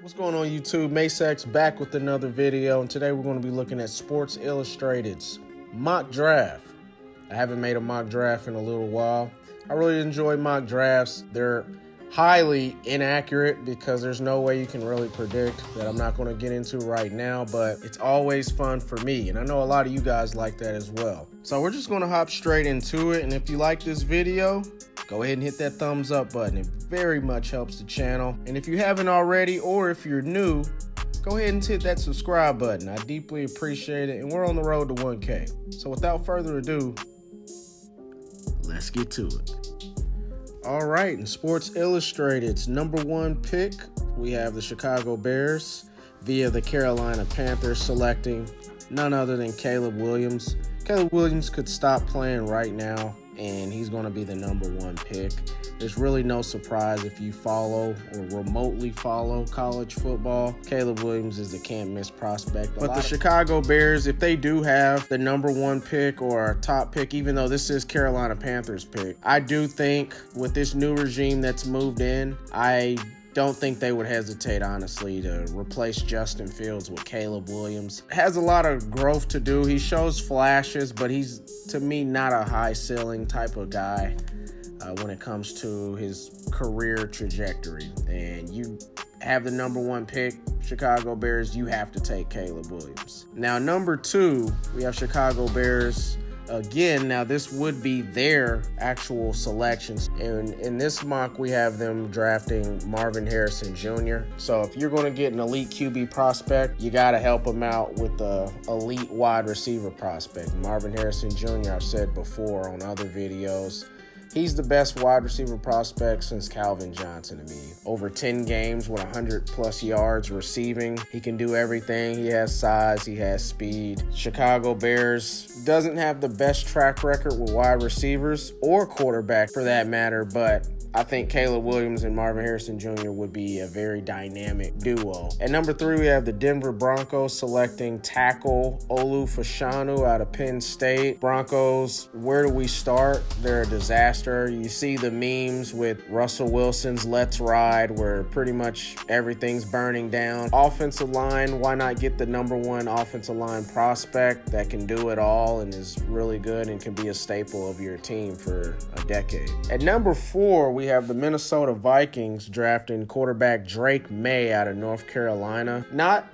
What's going on YouTube? Masex back with another video, and today we're going to be looking at Sports Illustrated's mock draft. I haven't made a mock draft in a little while. I really enjoy mock drafts. They're highly inaccurate because there's no way you can really predict that I'm not going to get into right now, but it's always fun for me, and I know a lot of you guys like that as well. So we're just going to hop straight into it, and if you like this video, go ahead and hit that thumbs up button. It very much helps the channel. And if you haven't already, or if you're new, go ahead and hit that subscribe button. I deeply appreciate it, and we're on the road to 1K. So without further ado, let's get to it. All right, in Sports Illustrated's number one pick, we have the Chicago Bears via the Carolina Panthers selecting none other than Caleb Williams. Caleb Williams could stop playing right now, and he's going to be the number one pick. There's really no surprise if you follow or remotely follow college football. Caleb Williams is the can't-miss prospect. But the Chicago Bears, if they do have the number one pick or a top pick, even though this is Carolina Panthers pick, I do think with this new regime that's moved in, I don't think they would hesitate, honestly, to replace Justin Fields with Caleb Williams. Has a lot of growth to do. He shows flashes, but he's, to me, not a high ceiling type of guy when it comes to his career trajectory. And you have the number one pick, Chicago Bears, you have to take Caleb Williams. Now, number two, we have Chicago Bears again. Now, this would be their actual selections. And in this mock, we have them drafting Marvin Harrison Jr. So if you're going to get an elite QB prospect, you got to help him out with the elite wide receiver prospect. Marvin Harrison Jr., I've said before on other videos, he's the best wide receiver prospect since Calvin Johnson to me. Over 10 games with 100+ yards receiving. He can do everything. He has size. He has speed. Chicago Bears doesn't have the best track record with wide receivers or quarterback for that matter, but I think Caleb Williams and Marvin Harrison Jr. would be a very dynamic duo. At number three, we have the Denver Broncos selecting tackle Olu Fashanu out of Penn State. Broncos, where do we start? They're a disaster. You see the memes with Russell Wilson's Let's Ride, where pretty much everything's burning down. Offensive line, why not get the number one offensive line prospect that can do it all and is really good and can be a staple of your team for a decade? At number four, we have the Minnesota Vikings drafting quarterback Drake May out of North Carolina. Not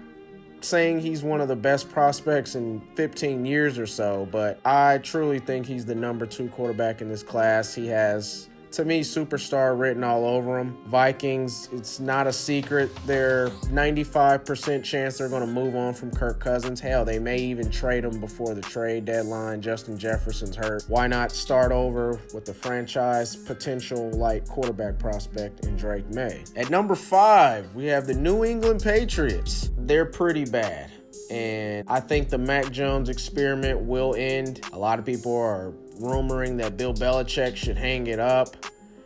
saying he's one of the best prospects in 15 years or so, but I truly think he's the number two quarterback in this class. He has, to me, superstar written all over him. Vikings, it's not a secret. They're 95% chance they're going to move on from Kirk Cousins. Hell, they may even trade him before the trade deadline. Justin Jefferson's hurt. Why not start over with the franchise potential like quarterback prospect in Drake May? At number five, we have the New England Patriots. They're pretty bad, and I think the Mac Jones experiment will end. A lot of people are rumoring that Bill Belichick should hang it up.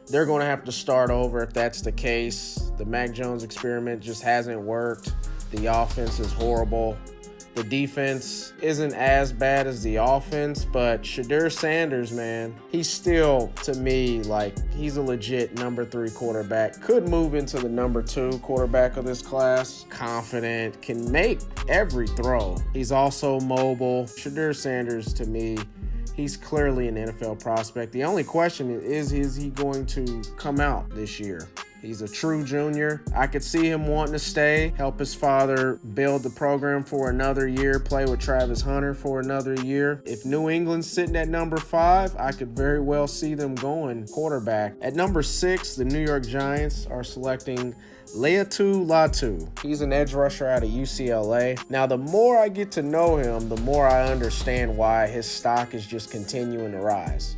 They're going to have to start over if that's the case. The Mac Jones experiment just hasn't worked. The offense is horrible. The defense isn't as bad as the offense, but Shedeur Sanders, man, he's still, to me, like, he's a legit number three quarterback. Could move into the number two quarterback of this class. Confident, can make every throw. He's also mobile. Shedeur Sanders, to me, he's clearly an NFL prospect. The only question is he going to come out this year? He's a true junior. I could see him wanting to stay, help his father build the program for another year, play with Travis Hunter for another year. If New England's sitting at number five, I could very well see them going quarterback. At number six, the New York Giants are selecting Laiatu Latu. He's an edge rusher out of UCLA. Now, the more I get to know him, the more I understand why his stock is just continuing to rise.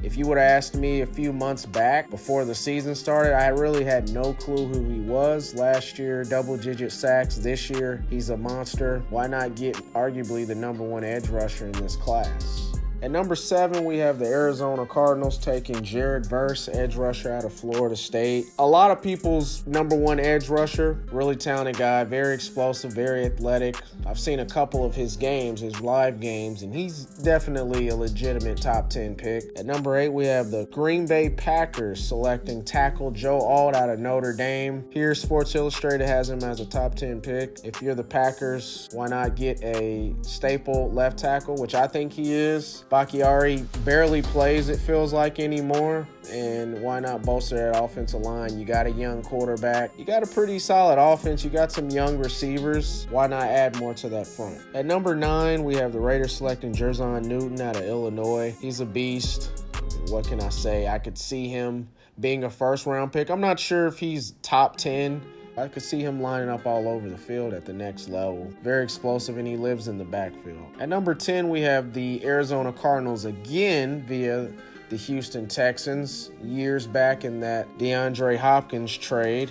If you would have asked me a few months back before the season started, I really had no clue who he was. Last year, double-digit sacks. This year, he's a monster. Why not get arguably the number one edge rusher in this class? At number 7, we have the Arizona Cardinals taking Jared Verse, edge rusher out of Florida State. A lot of people's number 1 edge rusher, really talented guy, very explosive, very athletic. I've seen a couple of his games, his live games, and he's definitely a legitimate top 10 pick. At number 8, we have the Green Bay Packers selecting tackle Joe Alt out of Notre Dame. Here, Sports Illustrated has him as a top 10 pick. If you're the Packers, why not get a staple left tackle, which I think he is. Bakhtiari barely plays, it feels like, anymore. And why not bolster that offensive line? You got a young quarterback. You got a pretty solid offense. You got some young receivers. Why not add more to that front? At number 9, we have the Raiders selecting Jerzon Newton out of Illinois. He's a beast. What can I say? I could see him being a first-round pick. I'm not sure if he's top 10. I could see him lining up all over the field at the next level. Very explosive, and he lives in the backfield. At number 10, we have the Arizona Cardinals again via the Houston Texans years back in that DeAndre Hopkins trade.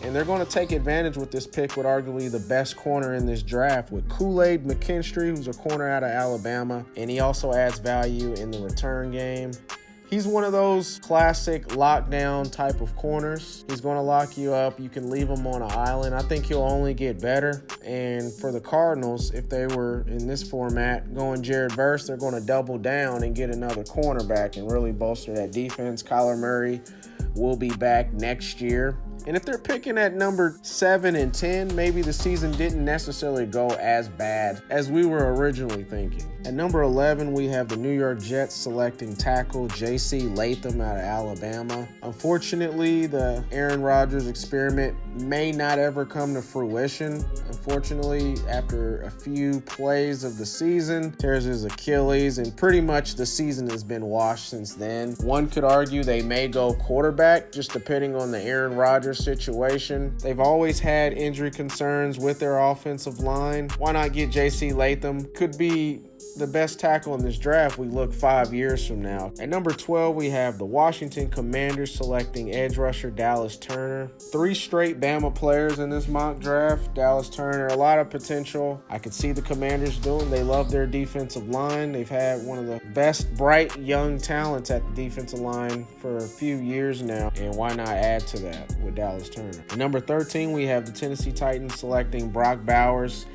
And they're going to take advantage with this pick with arguably the best corner in this draft with Kool-Aid McKinstry, who's a corner out of Alabama. And he also adds value in the return game. He's one of those classic lockdown type of corners. He's going to lock you up. You can leave him on an island. I think he'll only get better. And for the Cardinals, if they were in this format going Jared Verse, they're going to double down and get another cornerback and really bolster that defense. Kyler Murray will be back next year. And if they're picking at number 7 and 10, maybe the season didn't necessarily go as bad as we were originally thinking. At number 11, we have the New York Jets selecting tackle J.C. Latham out of Alabama. Unfortunately, the Aaron Rodgers experiment may not ever come to fruition. Unfortunately, after a few plays of the season, tears his Achilles, and pretty much the season has been washed since then. One could argue they may go quarterback, just depending on the Aaron Rodgers situation. They've always had injury concerns with their offensive line. Why not get J.C. Latham? Could be the best tackle in this draft we look 5 years from now. At number 12, we have the Washington Commanders selecting edge rusher Dallas Turner. 3 straight Bama players in this mock draft. Dallas Turner, a lot of potential. I could see the Commanders doing. They love their defensive line. They've had one of the best bright young talents at the defensive line for a few years now. And why not add to that with Dallas Turner? At number 13, we have the Tennessee Titans selecting Brock Bowers,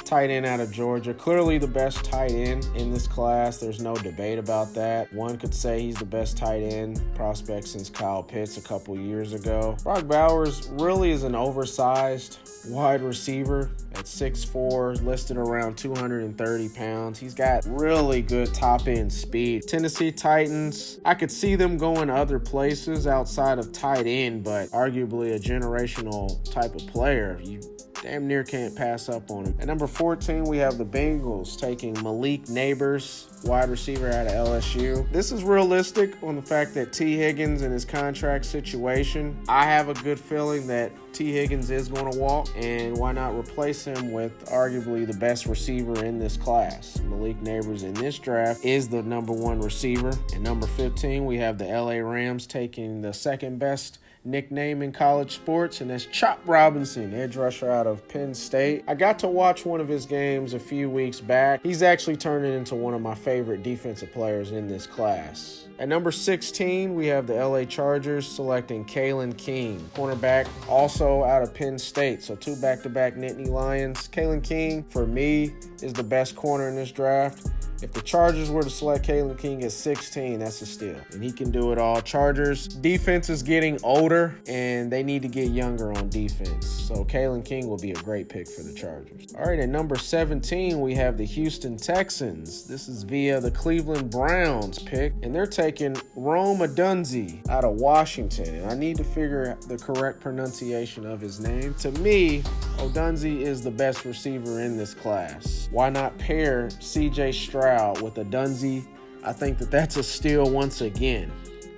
tight end out of Georgia. Clearly the best tight end in this class. There's no debate about that. One could say he's the best tight end prospect since Kyle Pitts a couple years ago. Brock Bowers really is an oversized wide receiver at 6'4", listed around 230 pounds. He's got really good top-end speed. Tennessee Titans, I could see them going other places outside of tight end, but arguably a generational type of player. You damn near can't pass up on him. At number 14, we have the Bengals taking Malik Neighbors, wide receiver out of LSU. This is realistic on the fact that T. Higgins and his contract situation. I have a good feeling that T. Higgins is going to walk, and why not replace him with arguably the best receiver in this class? Malik Neighbors in this draft is the number 1 receiver. At number 15, we have the LA Rams taking the second best nickname in college sports, and that's Chop Robinson, edge rusher out of Penn State. I got to watch one of his games a few weeks back. He's actually turning into one of my favorite defensive players in this class. At number 16, we have the LA Chargers selecting Kalen King, cornerback, also out of Penn State. So 2 back-to-back Nittany Lions. Kalen King, for me, is the best corner in this draft. If the Chargers were to select Kalen King at 16, that's a steal. And he can do it all. Chargers defense is getting older, and they need to get younger on defense. So Kalen King will be a great pick for the Chargers. All right, at number 17, we have the Houston Texans. This is via the Cleveland Browns pick, and they're taking Rome Odunze out of Washington. And I need to figure out the correct pronunciation of his name. To me, Odunze is the best receiver in this class. Why not pair C.J. Stroud with Odunze? I think that that's a steal once again,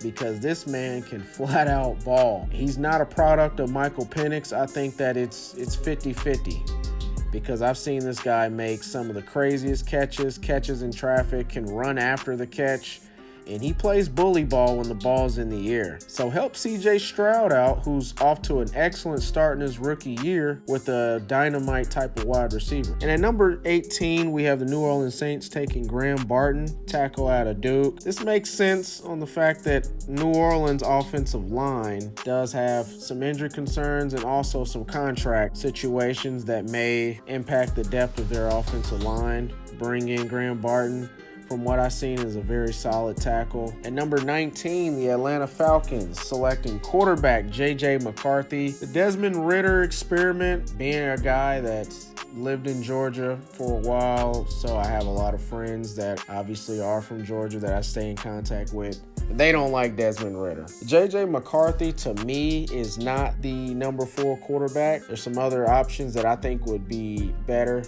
because this man can flat out ball. He's not a product of Michael Penix. I think that it's 50-50, because I've seen this guy make some of the craziest catches in traffic, can run after the catch, and he plays bully ball when the ball's in the air. So help CJ Stroud out, who's off to an excellent start in his rookie year with a dynamite type of wide receiver. And at number 18, we have the New Orleans Saints taking Graham Barton, tackle out of Duke. This makes sense on the fact that New Orleans offensive line does have some injury concerns and also some contract situations that may impact the depth of their offensive line. Bring in Graham Barton, from what I've seen, is a very solid tackle. At number 19, the Atlanta Falcons selecting quarterback J.J. McCarthy. The Desmond Ridder experiment, being a guy that's lived in Georgia for a while, so I have a lot of friends that obviously are from Georgia that I stay in contact with. They don't like Desmond Ridder. J.J. McCarthy, to me, is not the number 4 quarterback. There's some other options that I think would be better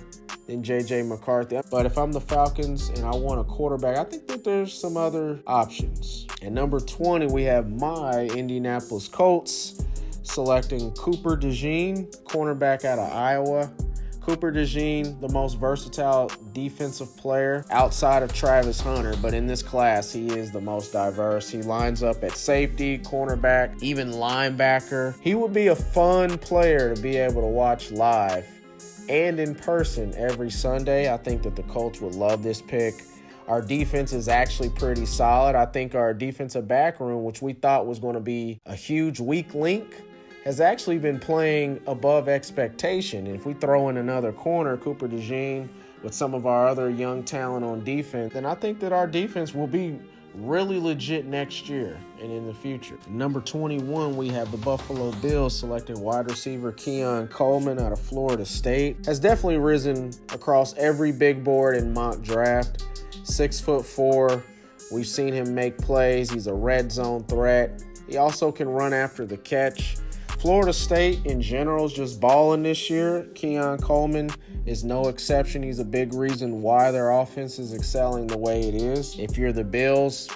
than J.J. McCarthy. But if I'm the Falcons and I want a quarterback, I think that there's some other options. At number 20, we have my Indianapolis Colts selecting Cooper DeJean, cornerback out of Iowa. Cooper DeJean, the most versatile defensive player outside of Travis Hunter, but in this class, he is the most diverse. He lines up at safety, cornerback, even linebacker. He would be a fun player to be able to watch live and in person every Sunday. I think that the Colts would love this pick. Our defense is actually pretty solid. I think our defensive back room, which we thought was going to be a huge weak link, has actually been playing above expectation. And if we throw in another corner, Cooper DeJean, with some of our other young talent on defense, then I think that our defense will be really legit next year and in the future. Number 21, we have the Buffalo Bills selecting wide receiver Keon Coleman out of Florida State. Has definitely risen across every big board in mock draft. 6'4". We've seen him make plays. He's a red zone threat. He also can run after the catch. Florida State in general is just balling this year. Keon Coleman is no exception. He's a big reason why their offense is excelling the way it is. If you're the Bills,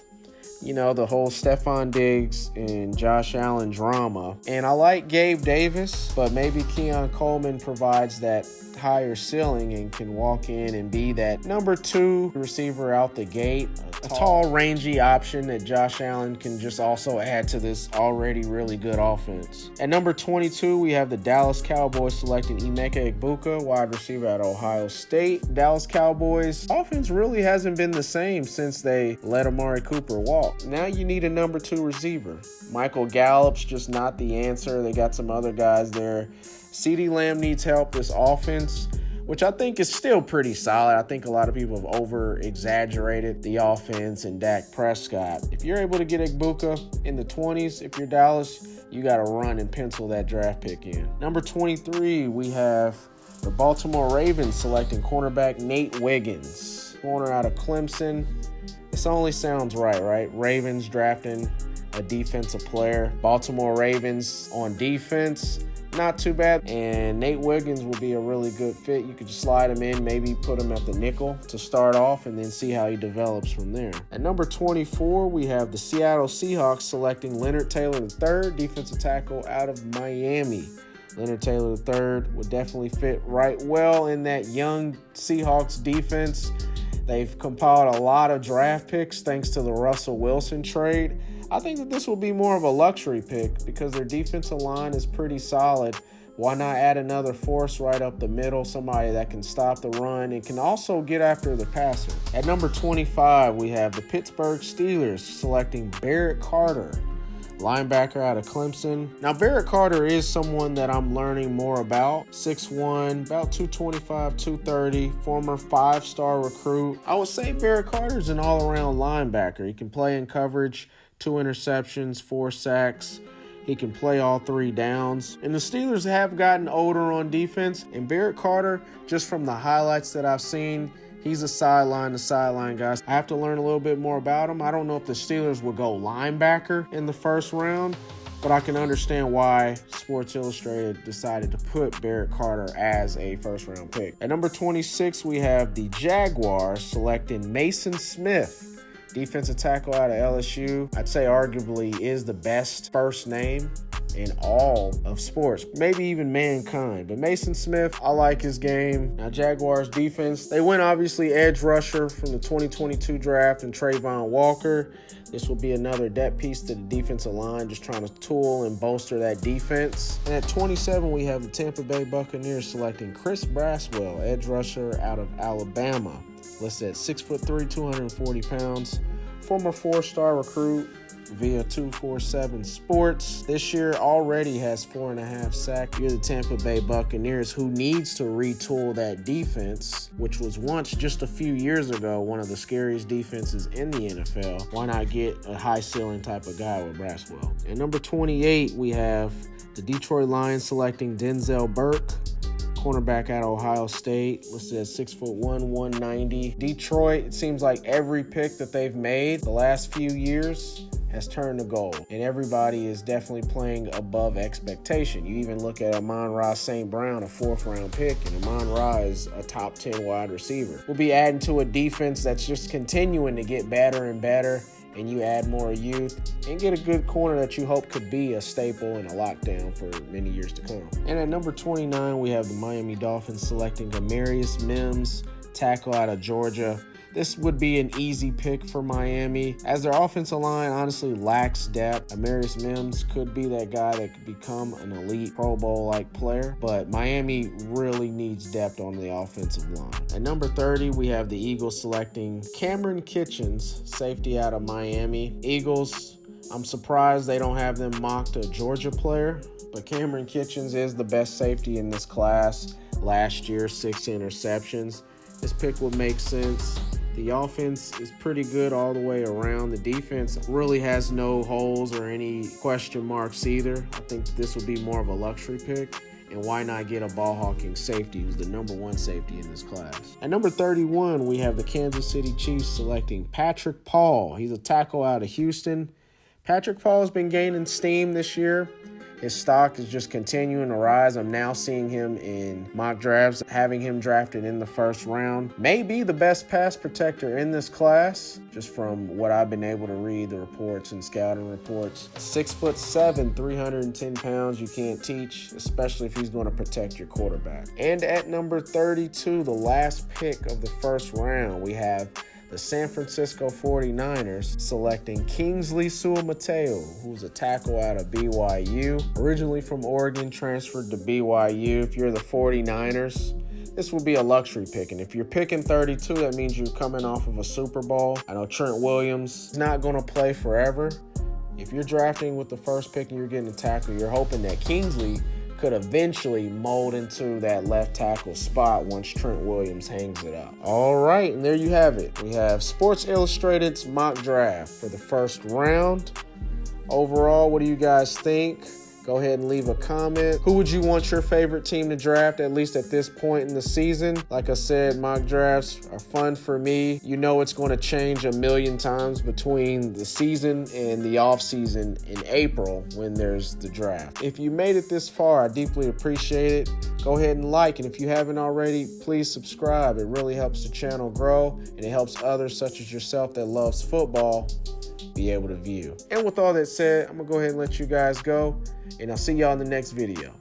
you know, the whole Stephon Diggs and Josh Allen drama. And I like Gabe Davis, but maybe Keon Coleman provides that higher ceiling and can walk in and be that number 2 receiver out the gate. A tall, rangy option that Josh Allen can just also add to this already really good offense. At number 22, we have the Dallas Cowboys selecting Emeka Egbuka, wide receiver at Ohio State. Dallas Cowboys offense really hasn't been the same since they let Amari Cooper walk. Now you need a number 2 receiver. Michael Gallup's just not the answer. They got some other guys there. CeeDee Lamb needs help. This offense, which I think is still pretty solid. I think a lot of people have over-exaggerated the offense and Dak Prescott. If you're able to get Egbuka in the 20s, if you're Dallas, you got to run and pencil that draft pick in. Number 23, we have the Baltimore Ravens selecting cornerback Nate Wiggins, corner out of Clemson. This only sounds right? Ravens drafting a defensive player. Baltimore Ravens on defense, not too bad. And Nate Wiggins will be a really good fit. You could just slide him in, maybe put him at the nickel to start off and then see how he develops from there. At number 24, we have the Seattle Seahawks selecting Leonard Taylor III, defensive tackle out of Miami. Leonard Taylor III would definitely fit right well in that young Seahawks defense. They've compiled a lot of draft picks thanks to the Russell Wilson trade. I think that this will be more of a luxury pick because their defensive line is pretty solid. Why not add another force right up the middle, somebody that can stop the run and can also get after the passer. At number 25, we have the Pittsburgh Steelers selecting Barrett Carter, linebacker out of Clemson. Now, Barrett Carter is someone that I'm learning more about. 6'1", about 225, 230, former 5-star recruit. I would say Barrett Carter's an all-around linebacker. He can play in coverage, 2 interceptions, 4 sacks. He can play all 3 downs. And the Steelers have gotten older on defense. And Barrett Carter, just from the highlights that I've seen, he's a sideline-to-sideline guy. I have to learn a little bit more about him. I don't know if the Steelers will go linebacker in the first round, but I can understand why Sports Illustrated decided to put Barrett Carter as a first-round pick. At number 26, we have the Jaguars selecting Mason Smith, defensive tackle out of LSU. I'd say arguably is the best first name in all of sports, maybe even mankind. But Mason Smith, I like his game. Now, Jaguars defense, they went obviously edge rusher from the 2022 draft and Trayvon Walker. This will be another depth piece to the defensive line, just trying to tool and bolster that defense. And at 27, we have the Tampa Bay Buccaneers selecting Chris Braswell, edge rusher out of Alabama. Listed at 6'3", 240 pounds. Former 4-star recruit via 247 Sports. This year already has 4.5 sacks. You're the Tampa Bay Buccaneers, who needs to retool that defense, which was once, just a few years ago, one of the scariest defenses in the NFL. Why not get a high ceiling type of guy with Braswell? At number 28, we have the Detroit Lions selecting Denzel Burke, cornerback out of Ohio State, listed at 6'1", 190. Detroit, it seems like every pick that they've made the last few years has turned to gold, and everybody is definitely playing above expectation. You even look at Amon-Ra St. Brown, a 4th-round pick, and Amon-Ra is a top 10 wide receiver. We'll be adding to a defense that's just continuing to get better and better, and you add more youth and get a good corner that you hope could be a staple and a lockdown for many years to come. And at number 29, we have the Miami Dolphins selecting Amarius Mims, tackle out of Georgia. This would be an easy pick for Miami, as their offensive line honestly lacks depth. Amarius Mims could be that guy that could become an elite Pro Bowl-like player, but Miami really needs depth on the offensive line. At number 30, we have the Eagles selecting Cameron Kitchens, safety out of Miami. Eagles, I'm surprised they don't have them mocked a Georgia player, but Cameron Kitchens is the best safety in this class. Last year, 6 interceptions. This pick would make sense. The offense is pretty good all the way around. The defense really has no holes or any question marks either. I think this would be more of a luxury pick. And why not get a ball-hawking safety who's the number 1 safety in this class? At number 31, we have the Kansas City Chiefs selecting Patrick Paul. He's a tackle out of Houston. Patrick Paul has been gaining steam this year. His stock is just continuing to rise. I'm now seeing him in mock drafts, having him drafted in the 1st round. Maybe the best pass protector in this class, just from what I've been able to read, the reports and scouting reports. 6'7", 310 pounds, you can't teach, especially if he's going to protect your quarterback. And at number 32, the last pick of the 1st round, we have the San Francisco 49ers selecting Kingsley Su'a-Mateo, who's a tackle out of BYU. Originally from Oregon, transferred to BYU. If you're the 49ers, this will be a luxury pick. And if you're picking 32, that means you're coming off of a Super Bowl. I know Trent Williams is not going to play forever. If you're drafting with the 1st pick and you're getting a tackle, you're hoping that Kingsley could eventually mold into that left tackle spot once Trent Williams hangs it up. All right, and there you have it. We have Sports Illustrated's mock draft for the 1st round. Overall, what do you guys think? Go ahead and leave a comment. Who would you want your favorite team to draft, at least at this point in the season? Like I said, mock drafts are fun for me. You know it's going to change a million times between the season and the off season in April when there's the draft. If you made it this far, I deeply appreciate it. Go ahead and like, and if you haven't already, please subscribe. It really helps the channel grow, and it helps others such as yourself that loves football be able to view. And with all that said, I'm gonna go ahead and let you guys go, and I'll see y'all in the next video.